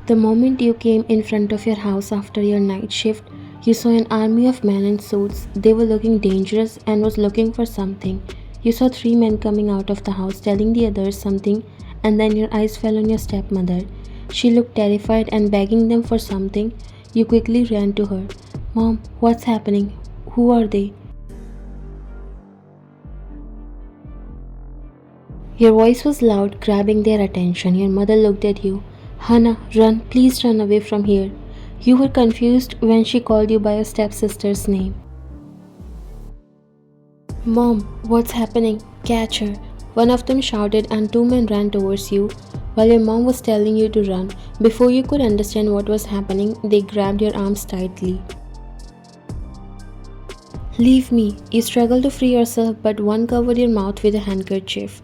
The moment you came in front of your house after your night shift, you saw an army of men in suits. They were looking dangerous and was looking for something. You saw three men coming out of the house telling the others something, and then your eyes fell on your stepmother. She looked terrified and begging them for something. You quickly ran to her. Mom, what's happening? Who are they? Your voice was loud, grabbing their attention. Your mother looked at you. Hannah, run, please run away from here. You were confused when she called you by your stepsister's name. Mom, what's happening? Catch her. One of them shouted and two men ran towards you while your mom was telling you to run. Before you could understand what was happening, they grabbed your arms tightly. Leave me. You struggled to free yourself, but one covered your mouth with a handkerchief.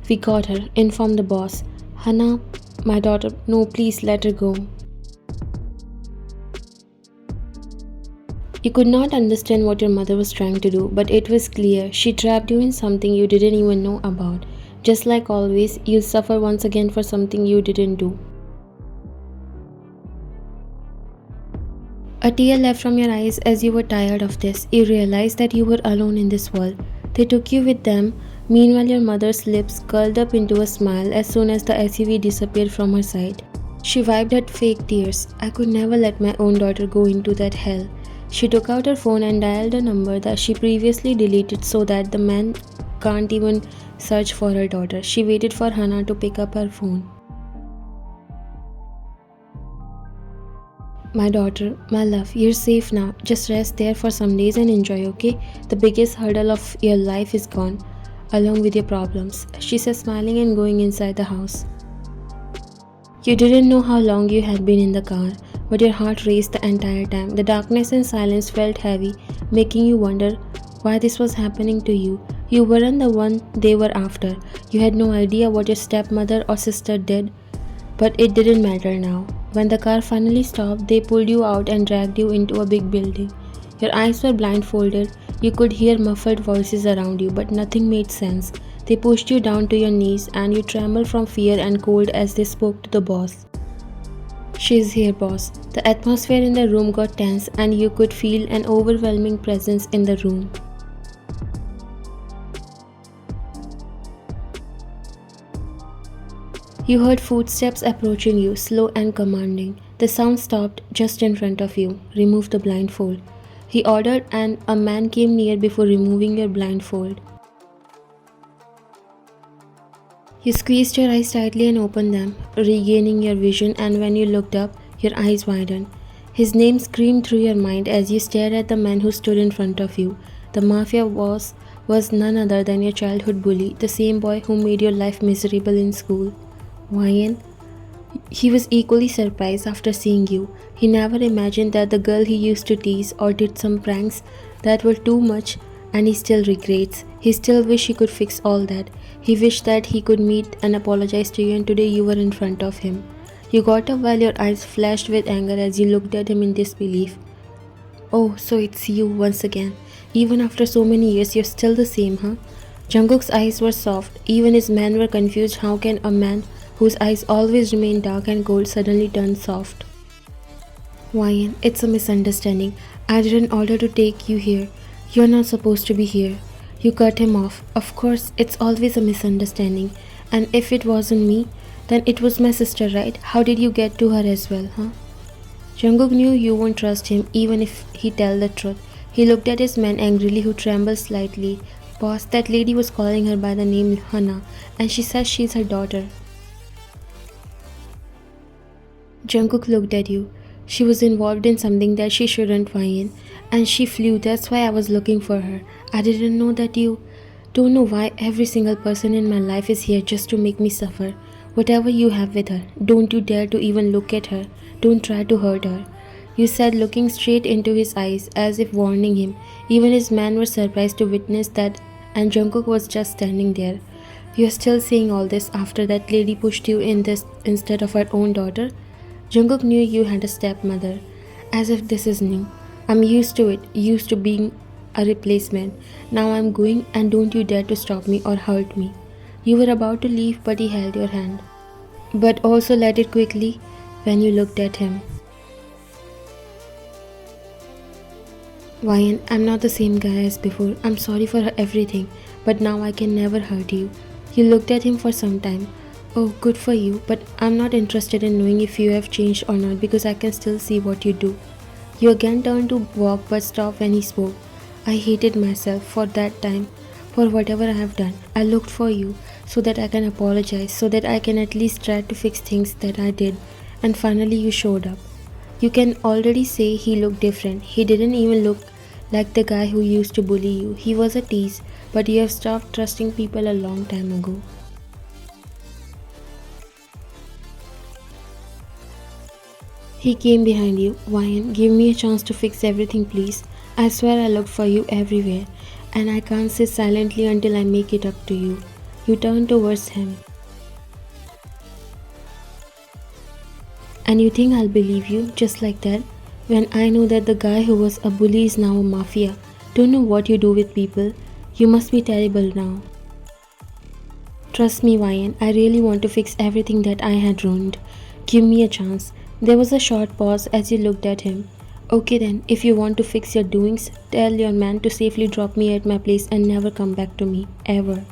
We got her, informed the boss. Hannah, my daughter, no, please let her go. You could not understand what your mother was trying to do, but it was clear she trapped you in something you didn't even know about. Just like always, you'll suffer once again for something you didn't do. A tear left from your eyes as you were tired of this. You realized that you were alone in this world. They took you with them. Meanwhile, your mother's lips curled up into a smile as soon as the SUV disappeared from her sight. She wiped her fake tears. I could never let my own daughter go into that hell. She took out her phone and dialed a number that she previously deleted so that the man can't even search for her daughter. She waited for Hannah to pick up her phone. My daughter, my love, you're safe now. Just rest there for some days and enjoy, okay? The biggest hurdle of your life is gone, along with your problems, she said, smiling and going inside the house. You didn't know how long you had been in the car, but your heart raced the entire time. The darkness and silence felt heavy, making you wonder why this was happening to you. You weren't the one they were after. You had no idea what your stepmother or sister did, but it didn't matter now. When the car finally stopped, they pulled you out and dragged you into a big building. Your eyes were blindfolded. You could hear muffled voices around you, but nothing made sense. They pushed you down to your knees and you trembled from fear and cold as they spoke to the boss. She's here, boss. The atmosphere in the room got tense and you could feel an overwhelming presence in the room. You heard footsteps approaching you, slow and commanding. The sound stopped just in front of you. Remove the blindfold, he ordered, and a man came near before removing your blindfold. You squeezed your eyes tightly and opened them, regaining your vision, and when you looked up, your eyes widened. His name screamed through your mind as you stared at the man who stood in front of you. The mafia boss was none other than your childhood bully, the same boy who made your life miserable in school. Ryan. He was equally surprised after seeing you. He never imagined that the girl he used to tease or did some pranks that were too much, and he still regrets. He still wished he could fix all that. He wished that he could meet and apologize to you, and today you were in front of him. You got up while your eyes flashed with anger as you looked at him in disbelief. Oh, so it's you once again. Even after so many years, you're still the same, huh? Jungkook's eyes were soft. Even his men were confused. How can a man whose eyes always remain dark and cold suddenly turn soft? Ryan, it's a misunderstanding. I didn't order to take you here. You're not supposed to be here. You cut him off. Of course, it's always a misunderstanding. And if it wasn't me, then it was my sister, right? How did you get to her as well, huh? Jungkook knew you won't trust him even if he tell the truth. He looked at his men angrily, who trembled slightly. Boss, that lady was calling her by the name Hannah, and she says she's her daughter. Jungkook looked at you. She was involved in something that she shouldn't find, and she flew. That's why I was looking for her. I didn't know that you... Don't know why every single person in my life is here just to make me suffer. Whatever you have with her, don't you dare to even look at her. Don't try to hurt her, you said, looking straight into his eyes as if warning him. Even his men were surprised to witness that, and Jungkook was just standing there. You're still saying all this after that lady pushed you in this instead of her own daughter? Jungkook knew you had a stepmother. As if this is new. I'm used to it, used to being a replacement. Now I'm going, and don't you dare to stop me or hurt me. You were about to leave, but he held your hand. But also let it quickly. when you looked at him. Ryan, I'm not the same guy as before. I'm sorry for everything, but now I can never hurt you. You looked at him for some time. Oh, good for you, but I'm not interested in knowing if you have changed or not because I can still see what you do. You again turned to walk but stopped when he spoke. I hated myself for that time, for whatever I have done. I looked for you so that I can apologize, so that I can at least try to fix things that I did, and finally you showed up. You can already say he looked different. He didn't even look like the guy who used to bully you. He was a tease, but you have stopped trusting people a long time ago. He came behind you. Ryan, give me a chance to fix everything, please. I swear I looked for you everywhere, and I can't sit silently until I make it up to you. You turned towards him. And you think I'll believe you just like that? When I know that the guy who was a bully is now a mafia. Don't know what you do with people. You must be terrible now. Trust me, Ryan, I really want to fix everything that I had ruined. Give me a chance. There was a short pause as you looked at him. Okay then, if you want to fix your doings, tell your man to safely drop me at my place and never come back to me, ever.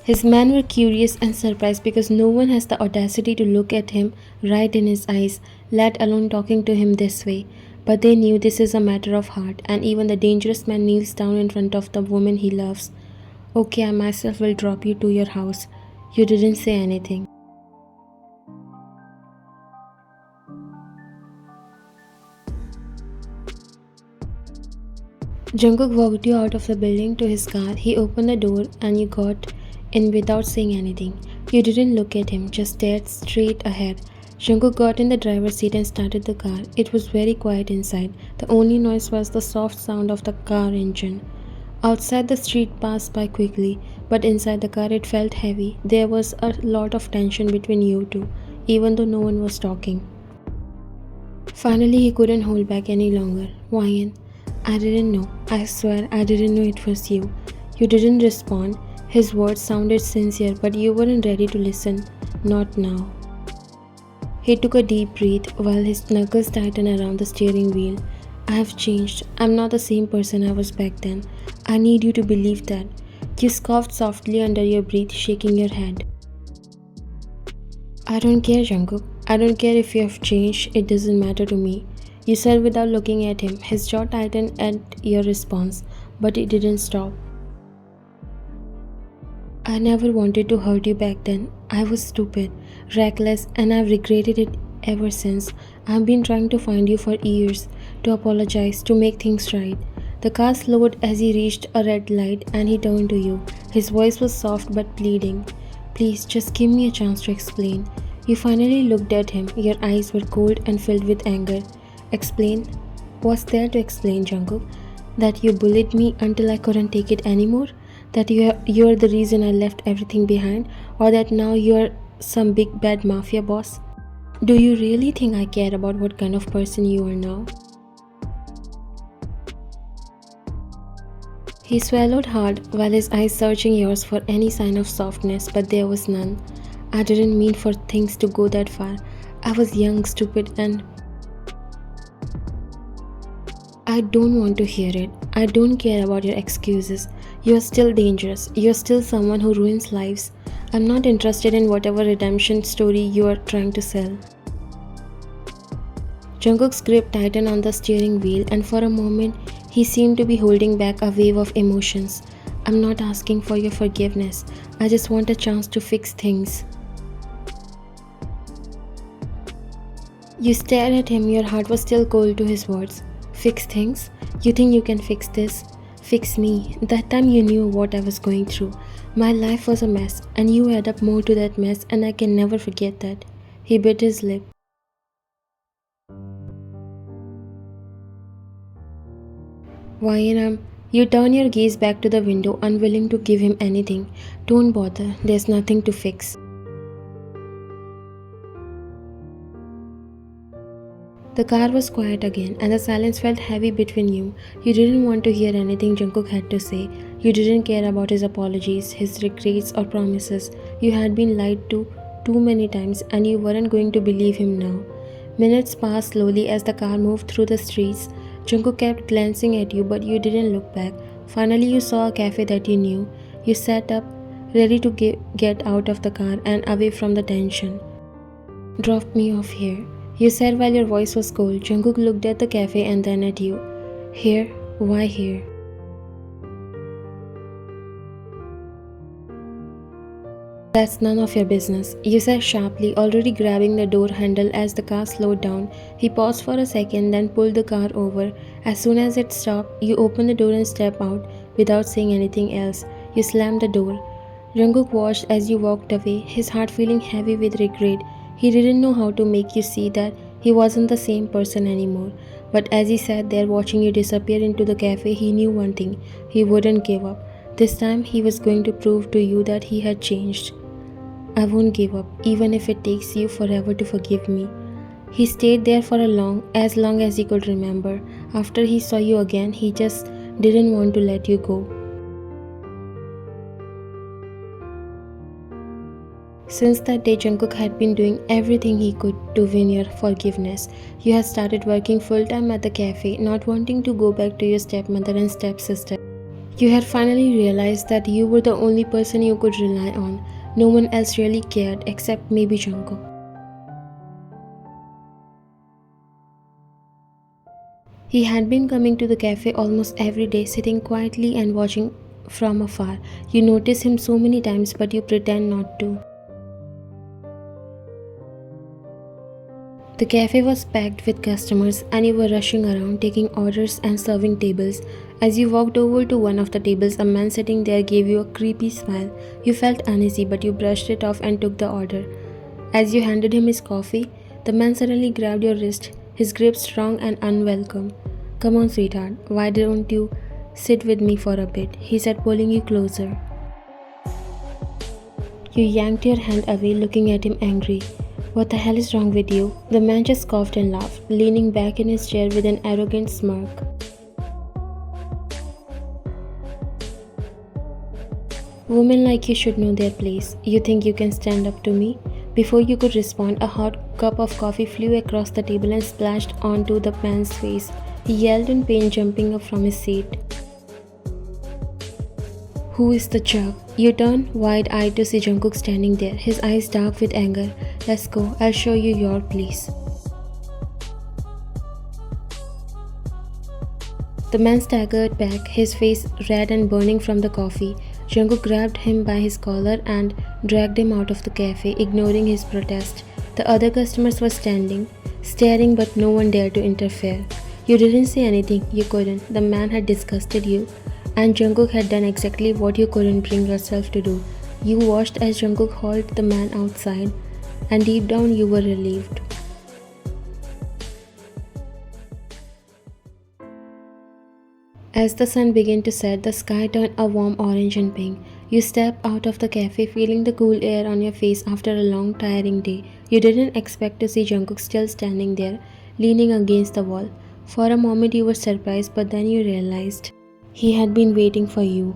His men were curious and surprised because no one has the audacity to look at him right in his eyes, let alone talking to him this way. But they knew this is a matter of heart, and even the dangerous man kneels down in front of the woman he loves. Okay, I myself will drop you to your house. You didn't say anything. Jungkook walked you out of the building to his car. He opened the door and you got in without saying anything. You didn't look at him, just stared straight ahead. Jungkook got in the driver's seat and started the car. It was very quiet inside. The only noise was the soft sound of the car engine. Outside the street passed by quickly, but inside the car it felt heavy. There was a lot of tension between you two, even though no one was talking. Finally, he couldn't hold back any longer. Ryan, I didn't know. I swear I didn't know it was you. You didn't respond. His words sounded sincere, but you weren't ready to listen. Not now. He took a deep breath while his knuckles tightened around the steering wheel. I have changed. I'm not the same person I was back then. I need you to believe that. You scoffed softly under your breath, shaking your head. I don't care, Jungkook. I don't care if you have changed. It doesn't matter to me. You said without looking at him. His jaw tightened at your response, but it didn't stop. I never wanted to hurt you back then. I was stupid, reckless, and I've regretted it ever since. I've been trying to find you for years, to apologize, to make things right. The car slowed as he reached a red light and he turned to you. His voice was soft but pleading. Please, just give me a chance to explain. You finally looked at him. Your eyes were cold and filled with anger. Explain? What's there to explain, Jungkook? That you bullied me until I couldn't take it anymore? That you're the reason I left everything behind? Or that now you're some big bad mafia boss? Do you really think I care about what kind of person you are now? He swallowed hard while his eyes searching yours for any sign of softness, but there was none. I didn't mean for things to go that far. I was young, stupid, and I don't want to hear it. I don't care about your excuses. You're still dangerous. You're still someone who ruins lives. I'm not interested in whatever redemption story you are trying to sell. Jungkook's grip tightened on the steering wheel, and for a moment, he seemed to be holding back a wave of emotions. I'm not asking for your forgiveness. I just want a chance to fix things. You stared at him. Your heart was still cold to his words. Fix things? You think you can fix this? Fix me. That time you knew what I was going through. My life was a mess, and you add up more to that mess, and I can never forget that. He bit his lip. Ryan, you turn your gaze back to the window, unwilling to give him anything. Don't bother. There's nothing to fix. The car was quiet again, and the silence felt heavy between you. You didn't want to hear anything Jungkook had to say. You didn't care about his apologies, his regrets, or promises. You had been lied to too many times and you weren't going to believe him now. Minutes passed slowly as the car moved through the streets. Jungkook kept glancing at you, but you didn't look back. Finally, you saw a cafe that you knew. You sat up, ready to get out of the car and away from the tension. "Drop me off here," you said while your voice was cold. Jungkook looked at the cafe and then at you. "Here? Why here?" "That's none of your business," you said sharply, already grabbing the door handle as the car slowed down. He paused for a second, then pulled the car over. As soon as it stopped, you opened the door and stepped out without saying anything else. You slammed the door. Jungkook watched as you walked away, his heart feeling heavy with regret. He didn't know how to make you see that he wasn't the same person anymore. But as he sat there watching you disappear into the cafe, he knew one thing: he wouldn't give up. This time he was going to prove to you that he had changed. "I won't give up, even if it takes you forever to forgive me." He stayed there for as long as he could remember. After he saw you again, he just didn't want to let you go. Since that day, Jungkook had been doing everything he could to win your forgiveness. You had started working full-time at the cafe, not wanting to go back to your stepmother and stepsister. You had finally realized that you were the only person you could rely on. No one else really cared except maybe Jungkook. He had been coming to the cafe almost every day, sitting quietly and watching from afar. You notice him so many times, but you pretend not to. The cafe was packed with customers and you were rushing around taking orders and serving tables. As you walked over to one of the tables, a man sitting there gave you a creepy smile. You felt uneasy, but you brushed it off and took the order. As you handed him his coffee, the man suddenly grabbed your wrist, his grip strong and unwelcome. "Come on, sweetheart, why don't you sit with me for a bit?" he said, pulling you closer. You yanked your hand away, looking at him angry. "What the hell is wrong with you?" The man just coughed and laughed, leaning back in his chair with an arrogant smirk. "Women like you should know their place. You think you can stand up to me?" Before you could respond, a hot cup of coffee flew across the table and splashed onto the man's face. He yelled in pain, jumping up from his seat. "Who is the jerk?" You turned wide-eyed to see Jungkook standing there, his eyes dark with anger. "Let's go, I'll show you your place." The man staggered back, his face red and burning from the coffee. Jungkook grabbed him by his collar and dragged him out of the cafe, ignoring his protest. The other customers were standing, staring, but no one dared to interfere. You didn't say anything, you couldn't. The man had disgusted you, and Jungkook had done exactly what you couldn't bring yourself to do. You watched as Jungkook hauled the man outside, and deep down you were relieved. As the sun began to set, the sky turned a warm orange and pink. You stepped out of the cafe, feeling the cool air on your face after a long, tiring day. You didn't expect to see Jungkook still standing there, leaning against the wall. For a moment you were surprised, but then you realized he had been waiting for you.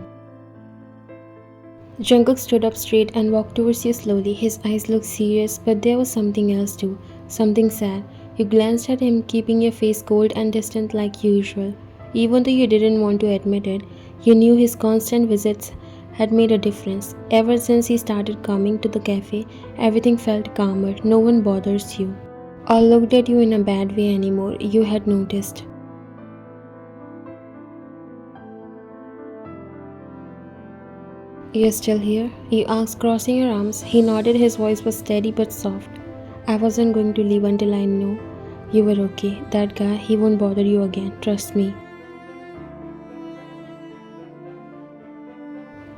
Jungkook stood up straight and walked towards you slowly. His eyes looked serious, but there was something else too, something sad. You glanced at him, keeping your face cold and distant like usual. Even though you didn't want to admit it, you knew his constant visits had made a difference. Ever since he started coming to the cafe, everything felt calmer. No one bothers you or looked at you in a bad way anymore, you had noticed. "You're still here?" you asked, crossing your arms. He nodded, his voice was steady but soft. "I wasn't going to leave until I knew you were okay. That guy, he won't bother you again, trust me."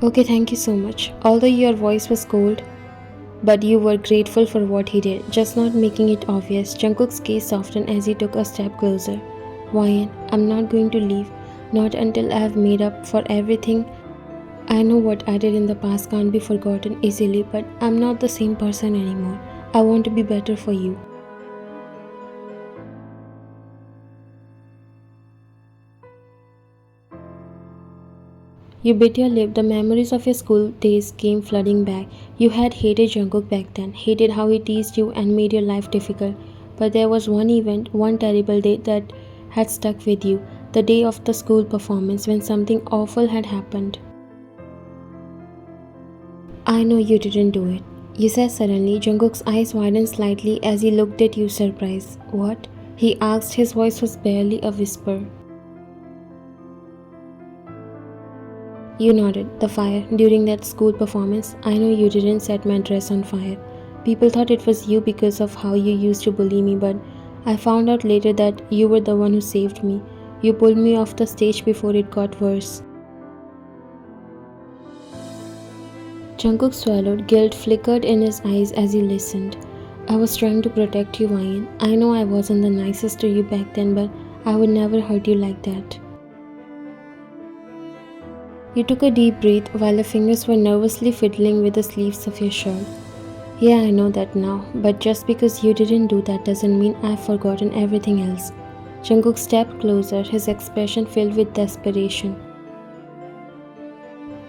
"Okay, thank you so much." Although your voice was cold, but you were grateful for what he did, just not making it obvious. Jungkook's gaze softened as he took a step closer. "Wyan, I'm not going to leave, not until I have made up for everything. I know what I did in the past can't be forgotten easily, but I'm not the same person anymore. I want to be better for you." You bit your lip. The memories of your school days came flooding back. You had hated Jungkook back then, hated how he teased you and made your life difficult. But there was one event, one terrible day that had stuck with you. The day of the school performance when something awful had happened. I know you didn't do it. You said suddenly. Jungkook's eyes widened slightly as he looked at you surprised. What? He asked. His voice was barely a whisper. You nodded. The fire. During that school performance, I know you didn't set my dress on fire. People thought it was you because of how you used to bully me, but I found out later that you were the one who saved me. You pulled me off the stage before it got worse. Jungkook swallowed. Guilt flickered in his eyes as he listened. I was trying to protect you, Ryan. I know I wasn't the nicest to you back then, but I would never hurt you like that. You took a deep breath while your fingers were nervously fiddling with the sleeves of your shirt. Yeah, I know that now, but just because you didn't do that doesn't mean I've forgotten everything else. Jungkook stepped closer, his expression filled with desperation.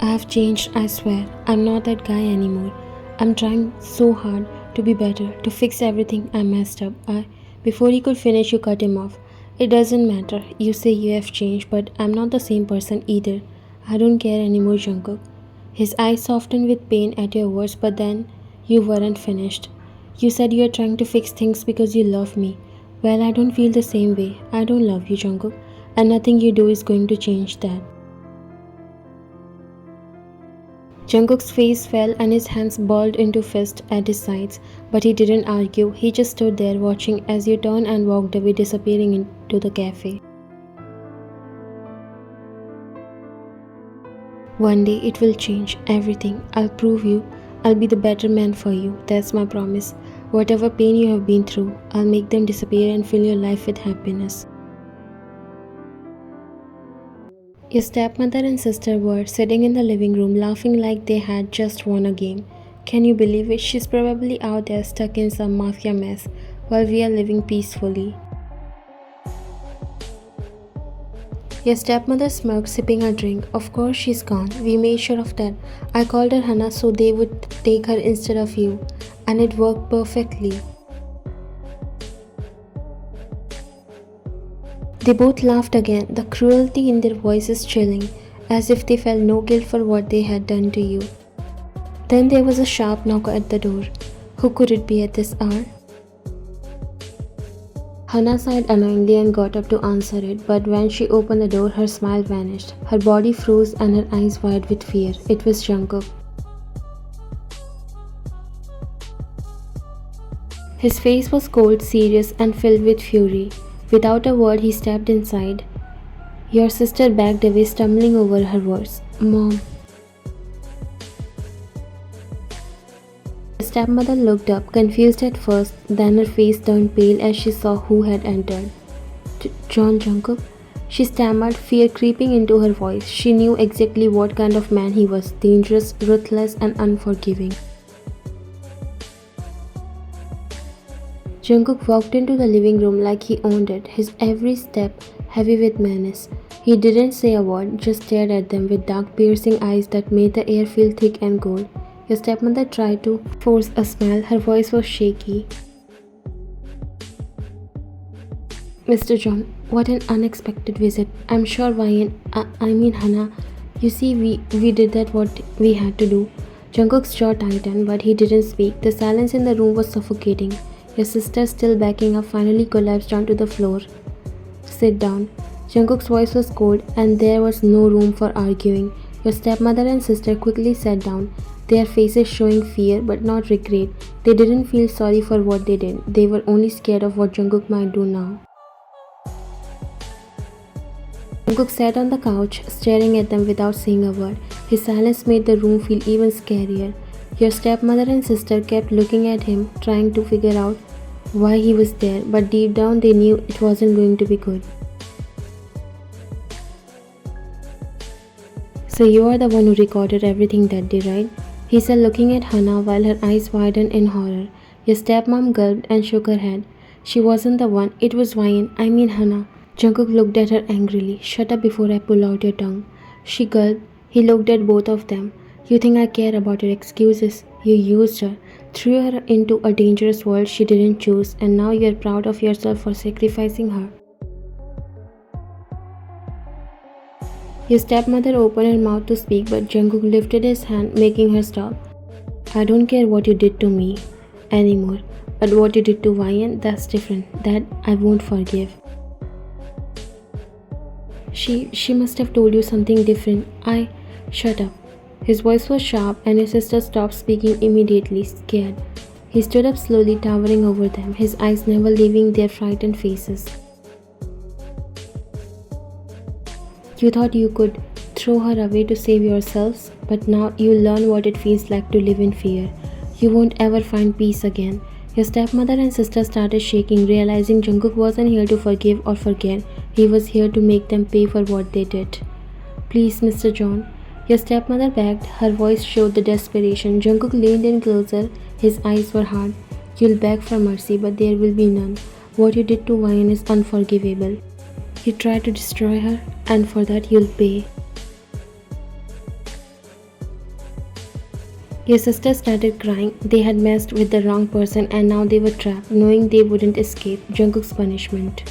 I have changed, I swear. I'm not that guy anymore. I'm trying so hard to be better, to fix everything I messed up. Before he could finish, you cut him off. It doesn't matter. You say you have changed, but I'm not the same person either. I don't care anymore, Jungkook. His eyes softened with pain at your words, but then you weren't finished. You said you are trying to fix things because you love me. Well, I don't feel the same way. I don't love you, Jungkook, and nothing you do is going to change that. Jungkook's face fell and his hands balled into fists at his sides, but he didn't argue. He just stood there watching as you turned and walked away, disappearing into the cafe. One day it will change everything. I'll prove you. I'll be the better man for you. That's my promise. Whatever pain you have been through, I'll make them disappear and fill your life with happiness. Your stepmother and sister were sitting in the living room laughing like they had just won a game. Can you believe it? She's probably out there stuck in some mafia mess while we are living peacefully. Your stepmother smirked, sipping her drink. Of course she's gone. We made sure of that. I called her Hannah so they would take her instead of you. And it worked perfectly. They both laughed again, the cruelty in their voices chilling, as if they felt no guilt for what they had done to you. Then there was a sharp knock at the door. Who could it be at this hour? Hannah sighed annoyingly and got up to answer it, but when she opened the door, her smile vanished. Her body froze and her eyes wide with fear. It was Jungkook. His face was cold, serious, and filled with fury. Without a word, he stepped inside. Your sister backed away, stumbling over her words. Mom. The stepmother looked up, confused at first, then her face turned pale as she saw who had entered. John Jungkook? She stammered, fear creeping into her voice. She knew exactly what kind of man he was, dangerous, ruthless, and unforgiving. Jungkook walked into the living room like he owned it, his every step heavy with menace. He didn't say a word, just stared at them with dark, piercing eyes that made the air feel thick and cold. Your stepmother tried to force a smile. Her voice was shaky. Mr. John, what an unexpected visit. I'm sure I mean Hannah. You see, we did that what we had to do. Jungkook's jaw tightened, but he didn't speak. The silence in the room was suffocating. Your sister, still backing up, finally collapsed onto the floor. Sit down. Jungkook's voice was cold, and there was no room for arguing. Your stepmother and sister quickly sat down, their faces showing fear but not regret. They didn't feel sorry for what they did. They were only scared of what Jungkook might do now. Jungkook sat on the couch, staring at them without saying a word. His silence made the room feel even scarier. Your stepmother and sister kept looking at him, trying to figure out why he was there, but deep down they knew it wasn't going to be good. So you are the one who recorded everything that day, right? He said, looking at Hannah while her eyes widened in horror. Your stepmom gulped and shook her head. She wasn't the one. It was Ryan. I mean Hannah. Jungkook looked at her angrily. Shut up before I pull out your tongue. She gulped, He looked at both of them. You think I care about your excuses? You used her, threw her into a dangerous world she didn't choose, and now you're proud of yourself for sacrificing her. Your stepmother opened her mouth to speak, but Jungkook lifted his hand, making her stop. I don't care what you did to me anymore, but what you did to Ryan, that's different. That I won't forgive. She must have told you something different. Shut up. His voice was sharp, and his sister stopped speaking immediately, scared. He stood up slowly, towering over them, his eyes never leaving their frightened faces. You thought you could throw her away to save yourselves, but now you learn what it feels like to live in fear. You won't ever find peace again. Your stepmother and sister started shaking, realizing Jungkook wasn't here to forgive or forget. He was here to make them pay for what they did. Please, Mr. John. Your stepmother begged. Her voice showed the desperation. Jungkook leaned in closer. His eyes were hard. You'll beg for mercy, but there will be none. What you did to Ryan is unforgivable. You tried to destroy her, and for that you'll pay. Your sister started crying. They had messed with the wrong person and now they were trapped, knowing they wouldn't escape Jungkook's punishment.